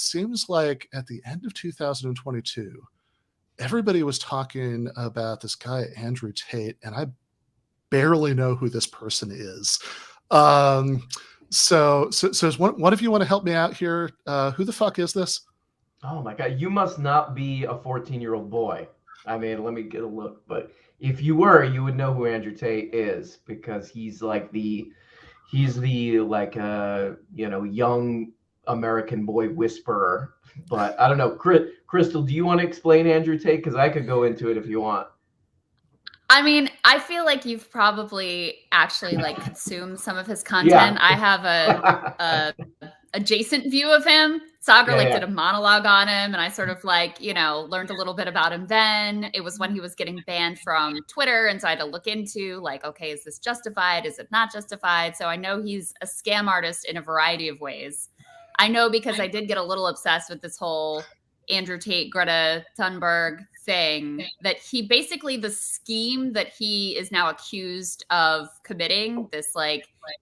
seems like at the end of 2022, everybody was talking about this guy, Andrew Tate, and I barely know who this person is. So is one of you want to help me out here? Who the fuck is this? Oh my God, you must not be a 14-year-old boy. I mean, let me get a look. But if you were, you would know who Andrew Tate is because he's the like young American boy whisperer. But I don't know, Krystal, do you want to explain Andrew Tate? Because I could go into it if you want. I mean, I feel like you've probably actually like consumed some of his Yeah. content. I have a adjacent view of him. Sagar did a monologue on him, and I sort of learned a little bit about him then. It was when he was getting banned from Twitter, and so I had to look into okay, is this justified? Is it not justified? So I know he's a scam artist in a variety of ways. I know because I did get a little obsessed with this whole Andrew Tate, Greta Thunberg thing, that he basically, the scheme that he is now accused of committing, this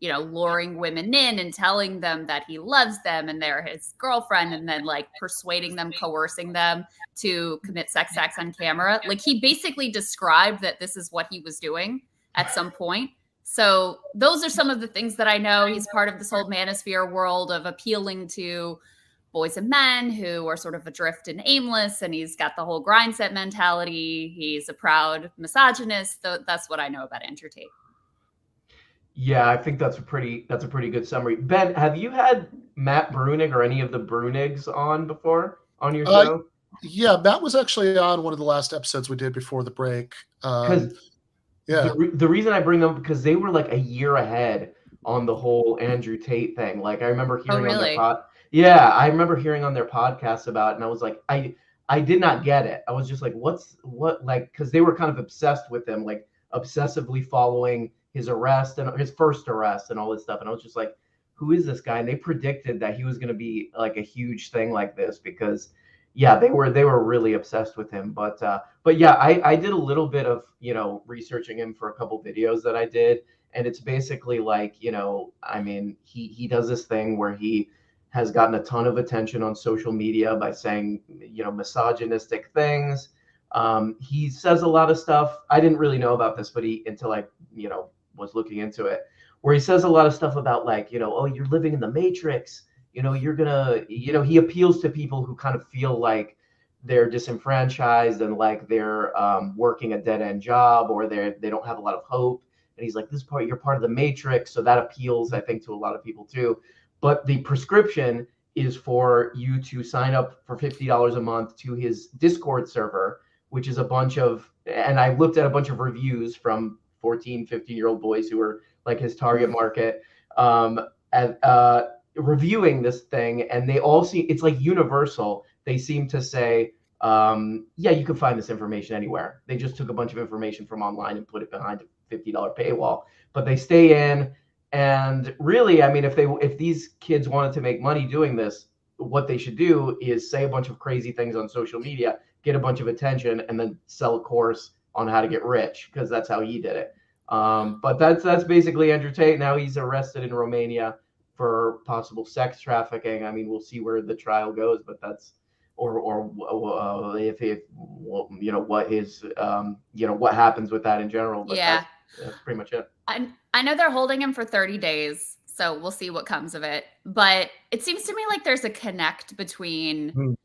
luring women in and telling them that he loves them and they're his girlfriend, and then persuading them, coercing them to commit sex acts on camera. He basically described that this is what he was doing at some point. So those are some of the things that I know. He's part of this whole manosphere world of appealing to boys and men who are sort of adrift and aimless, and he's got the whole grind set mentality. He's a proud misogynist. That's what I know about Andrew Tate. Yeah, I think that's a pretty good summary. Ben, have you had Matt Brunig or any of the Brunigs on before on your show? Yeah, Matt was actually on one of the last episodes we did before the break. The reason I bring them because they were like a year ahead on the whole Andrew Tate thing. I remember hearing on their Yeah, I remember hearing on their podcast about it, and I was like, I did not get it. I was just like, because they were kind of obsessed with him, obsessively following his arrest and his first arrest and all this stuff. And I was just like, who is this guy? And they predicted that he was going to be a huge thing like this because, yeah, they were really obsessed with him. But yeah, I did a little bit of, researching him for a couple videos that I did. And it's basically I mean, he does this thing where he has gotten a ton of attention on social media by saying, misogynistic things. He says a lot of stuff. I didn't really know about this, but until I, was looking into it, where he says a lot of stuff about oh, you're living in the Matrix. You're gonna, he appeals to people who kind of feel like they're disenfranchised and they're working a dead end job, or they don't have a lot of hope. And he's like, you're part of the Matrix. So that appeals, I think, to a lot of people too. But the prescription is for you to sign up for $50 a month to his Discord server, which is a bunch of, and I looked at a bunch of reviews from 14, 15-year-old boys who are his target market, reviewing this thing. And they all see, it's universal. They seem to say, yeah, you can find this information anywhere. They just took a bunch of information from online and put it behind a $50 paywall, but they stay in. And really, I mean, if these kids wanted to make money doing this, what they should do is say a bunch of crazy things on social media, get a bunch of attention, and then sell a course on how to get rich, because that's how he did it. But that's basically Andrew Tate. Now he's arrested in Romania for possible sex trafficking. I mean, we'll see where the trial goes, but that's if what his what happens with that in general. But that's pretty much it. I know they're holding him for 30 days, so we'll see what comes of it. But it seems to me like there's a connect between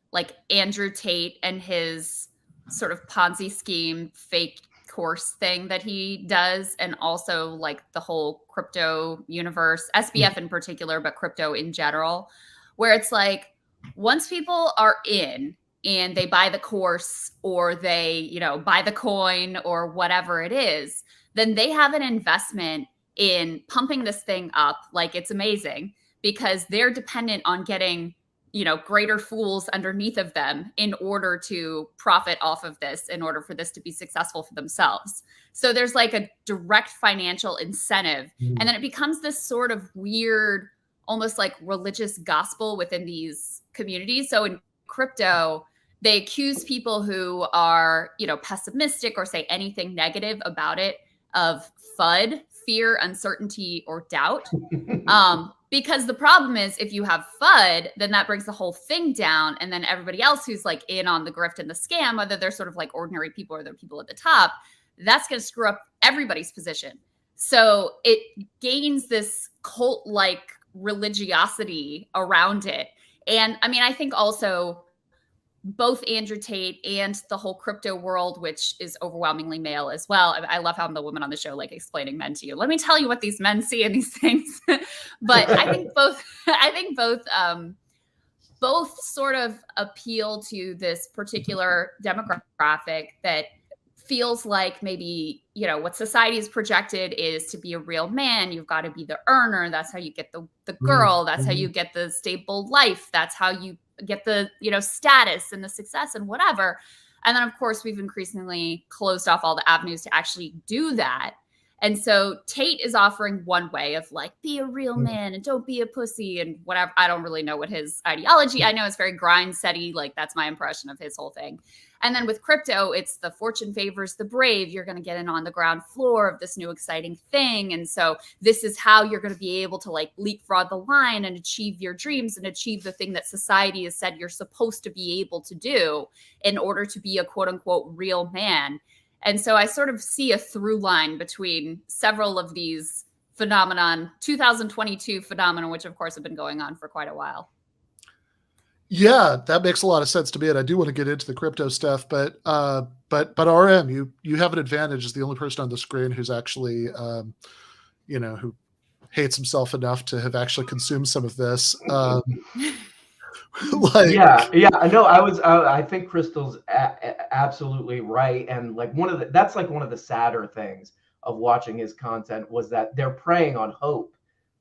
Andrew Tate and his sort of Ponzi scheme, fake course thing that he does, and also the whole crypto universe, SBF in particular, but crypto in general, where it's once people are in and they buy the course, or they, buy the coin or whatever it is, then they have an investment in pumping this thing up it's amazing, because they're dependent on getting, greater fools underneath of them in order to profit off of this, in order for this to be successful for themselves. So there's a direct financial incentive. And then it becomes this sort of weird, almost religious gospel within these communities. So in crypto, they accuse people who are, pessimistic or say anything negative about it of FUD, fear, uncertainty, or doubt. Because the problem is if you have FUD, then that brings the whole thing down. And then everybody else who's like in on the grift and the scam, whether they're sort of like ordinary people or they're people at the top, that's going to screw up everybody's position. So it gains this cult-like religiosity around it. And I mean, I think also both Andrew Tate and the whole crypto world, which is overwhelmingly male as well. I love how the woman on the show, like explaining men to you. Let me tell you what these men see in these things. But I think both sort of appeal to this particular demographic that feels like maybe, you know, what society has projected is to be a real man. You've got to be the earner. That's how you get the girl. That's how you get the stable life. That's how you get the, you know, status and the success and whatever. And then of course we've increasingly closed off all the avenues to actually do that. And so Tate is offering one way of like, be a real man and don't be a pussy and whatever. I don't really know what his ideology, I know it's very grind setty. Like that's my impression of his whole thing. And then with crypto, it's the fortune favors the brave. You're going to get in on the ground floor of this new exciting thing. And so this is how you're going to be able to like leapfrog the line and achieve your dreams and achieve the thing that society has said you're supposed to be able to do in order to be a quote unquote real man. And so I sort of see a through line between several of these 2022 phenomenon, which of course have been going on for quite a while. Yeah, that makes a lot of sense to me, and I do want to get into the crypto stuff. But RM, you have an advantage as the only person on the screen who's actually, you know, who hates himself enough to have actually consumed some of this. Like, yeah. No, I think Krystal's absolutely right, and like that's like one of the sadder things of watching his content was that they're preying on hope.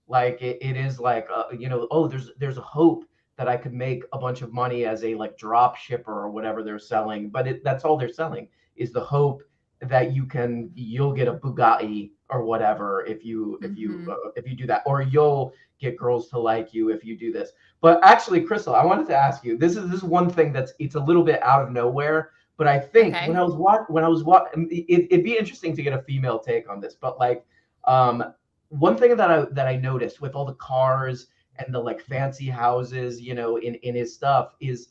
Like it is like you know, oh, there's a hope that I could make a bunch of money as a like drop shipper or whatever they're selling, but that's all they're selling is the hope that you'll get a Bugatti or whatever if you do that, or you'll get girls to like you if you do this. But actually, Krystal, I wanted to ask you. This is one thing it's a little bit out of nowhere, but I think when I was watching, it'd be interesting to get a female take on this. But like, one thing that I noticed with all the cars and the like fancy houses, you know, in his stuff is,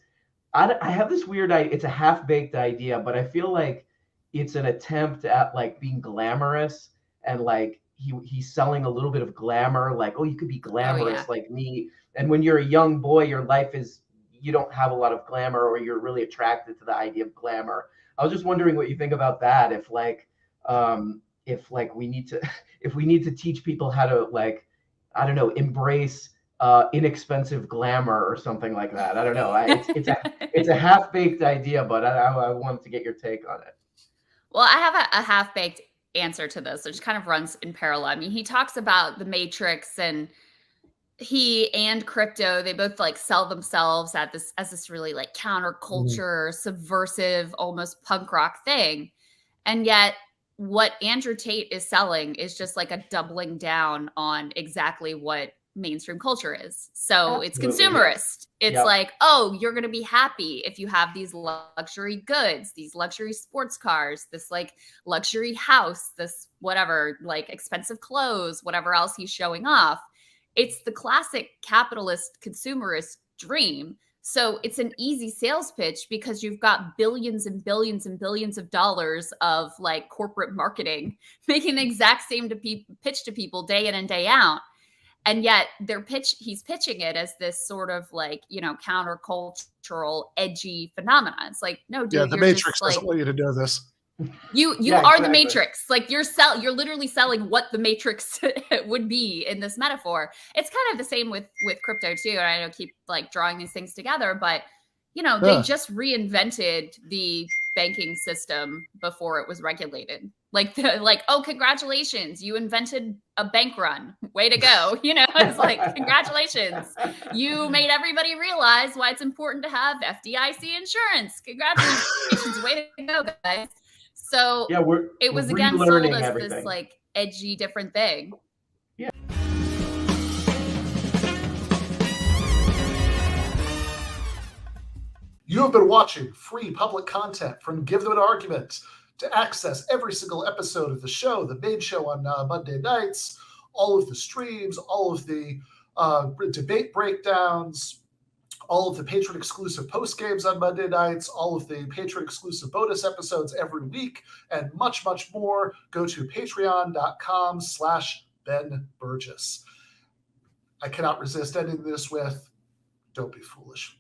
I have this weird idea. It's a half-baked idea, but I feel like it's an attempt at like being glamorous and like he's selling a little bit of glamour, like, oh, you could be glamorous like me. And when you're a young boy, your life is, you don't have a lot of glamour, or you're really attracted to the idea of glamour. I was just wondering what you think about that. If we need to teach people how to, like, I don't know, embrace inexpensive glamour or something like that. I don't know. It's a half-baked idea, but I wanted to get your take on it. Well, I have a half-baked answer to this. It just kind of runs in parallel. I mean, he talks about the Matrix, and he and crypto, they both like sell themselves as this really like counterculture, subversive, almost punk rock thing. And yet what Andrew Tate is selling is just like a doubling down on exactly what mainstream culture is. So it's consumerist. It's like, oh, you're going to be happy if you have these luxury goods, these luxury sports cars, this like luxury house, this whatever, like expensive clothes, whatever else he's showing off. It's the classic capitalist consumerist dream. So it's an easy sales pitch because you've got billions and billions and billions of dollars of like corporate marketing making the exact same pitch to people day in and day out. And yet he's pitching it as this sort of like, you know, countercultural, edgy phenomenon. It's like, no, dude, yeah, the Matrix doesn't want you to know this. You are exactly the Matrix. Like you're literally selling what the Matrix would be in this metaphor. It's kind of the same with crypto too. And I don't keep like drawing these things together, but you know, they just reinvented the banking system before it was regulated. Like oh, congratulations, you invented a bank run. Way to go. You know, it's like, congratulations. You made everybody realize why it's important to have FDIC insurance. Congratulations. Way to go, guys. So it was again sold as everything. This like edgy different thing. Yeah. You have been watching free public content from Give Them an Argument. To access every single episode of the show, the main show on Monday nights, all of the streams, all of the debate breakdowns, all of the patron-exclusive post-games on Monday nights, all of the patron-exclusive bonus episodes every week, and much, much more, go to patreon.com/Ben Burgis. I cannot resist ending this with, don't be foolish.